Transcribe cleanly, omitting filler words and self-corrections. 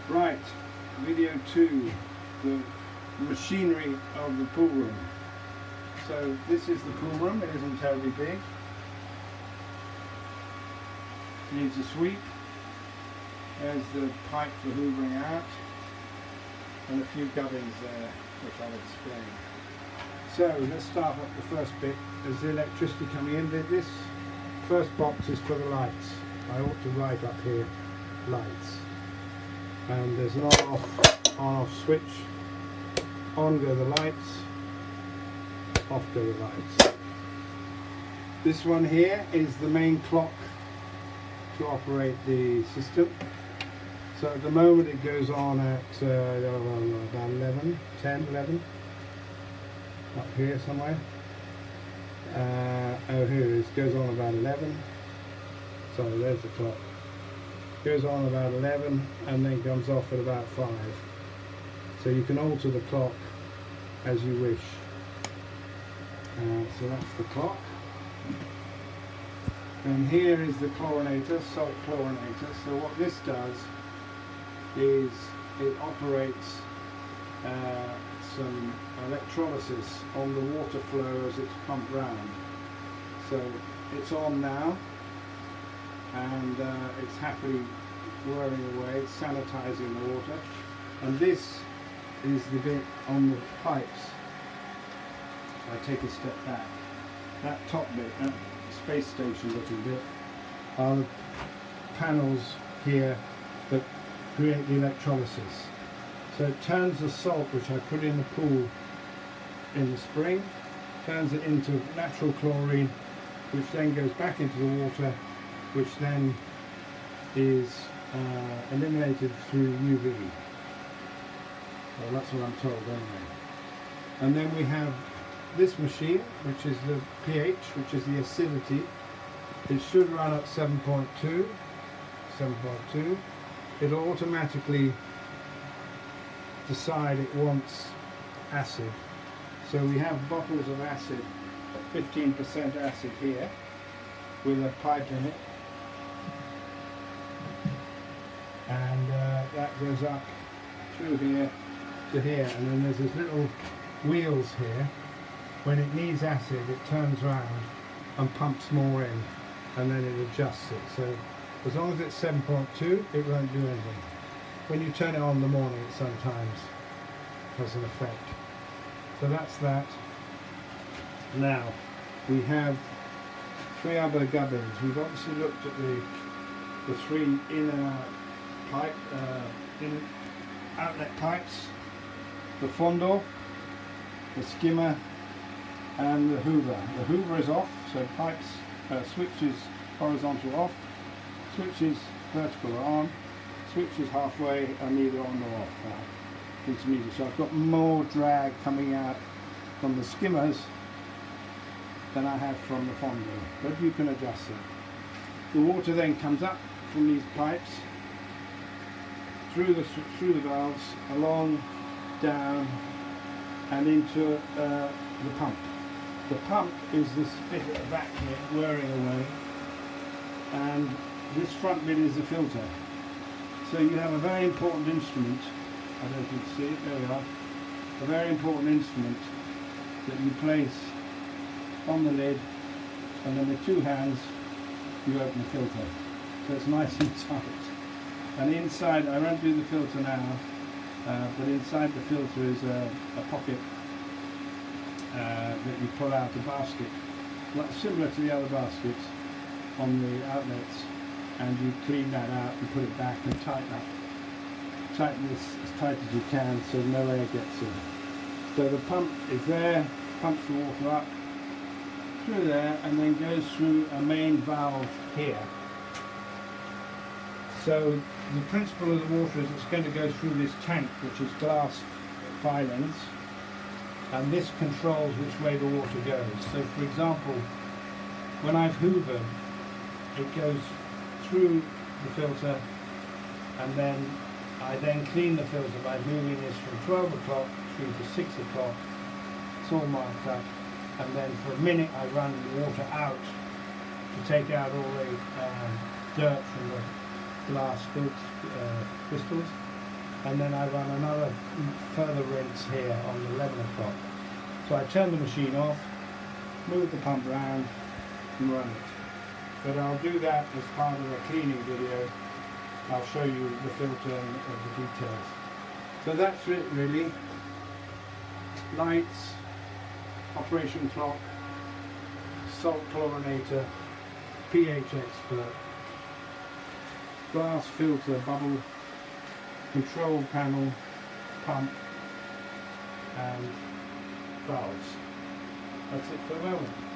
Right, video 2, the machinery of the pool room. So this is the pool room, it isn't terribly big. Needs a sweep. There's the pipe for hoovering out. And a few gubbins there, which I'll explain. So let's start up the first bit. There's the electricity coming in. This first box is for the lights. I ought to write up here, lights. And there's an on-off switch. On go the lights, off go the lights. This one here is the main clock to operate the system. So at the moment it goes on at about 11, 10, 11, up here somewhere. Oh, here it is, goes on about 11. Sorry, there's the clock. Goes on about 11 and then comes off at about 5. So you can alter the clock as you wish. So that's the clock. And here is the chlorinator, salt chlorinator. So what this does is it operates some electrolysis on the water flow as it's pumped round. So it's on now, and it's happily whirring away, it's sanitizing the water. And this is the bit on the pipes. I take a step back. That top bit, that space station looking bit, are the panels here that create the electrolysis. So it turns the salt, which I put in the pool in the spring, turns it into natural chlorine, which then goes back into the water, which then is eliminated through UV. Well, that's what I'm told anyway. And then we have this machine, which is the pH, which is the acidity. It should run at 7.2. It'll automatically decide it wants acid. So we have bottles of acid, 15% acid here, with a pipe in it. And that goes up through here to here, and then there's these little wheels here. When it needs acid, it turns around and pumps more in, and then it adjusts it. So as long as it's 7.2, it won't do anything. When you turn it on in the morning, it sometimes has an effect. So that's that. Now we have 3 other gubbins. We've obviously looked at the 3 in and out pipe, in outlet pipes, the Fondor, the skimmer, and the hoover. The hoover is off, so pipes, switch is horizontal off, switch is vertical on, switch is halfway and either on or off. Intermediate. So I've got more drag coming out from the skimmers than I have from the Fondor, but you can adjust it. The water then comes up from these pipes through the valves, along, down, and into the pump. The pump is this bit at the back here, whirring away, and this front bit is the filter. So you have a very important instrument. I don't know if you can see it, there we are. A very important instrument that you place on the lid, and then with 2 hands you open the filter. So it's nice and tight. And inside, I won't do the filter now, but inside the filter is a pocket that you pull out the basket, similar to the other baskets on the outlets, and you clean that out and put it back and tighten this as tight as you can so no air gets in. So the pump is there, pumps the water up through there and then goes through a main valve here. So the principle of the water is it's going to go through this tank, which is glass filings, and this controls which way the water goes. So for example, when I've hoovered, it goes through the filter, and then I then clean the filter by moving this from 12 o'clock through to 6 o'clock. It's all marked up, and then for a minute I run the water out to take out all the dirt from the glass crystals, and then I run another further rinse here on 11 o'clock. So I turn the machine off, move the pump round and run it. But I'll do that as part of a cleaning video. I'll show you the filter and the details. So that's it really. Lights, operation clock, salt chlorinator, pH expert, glass filter, bubble, control panel, pump and valves. That's it for the moment.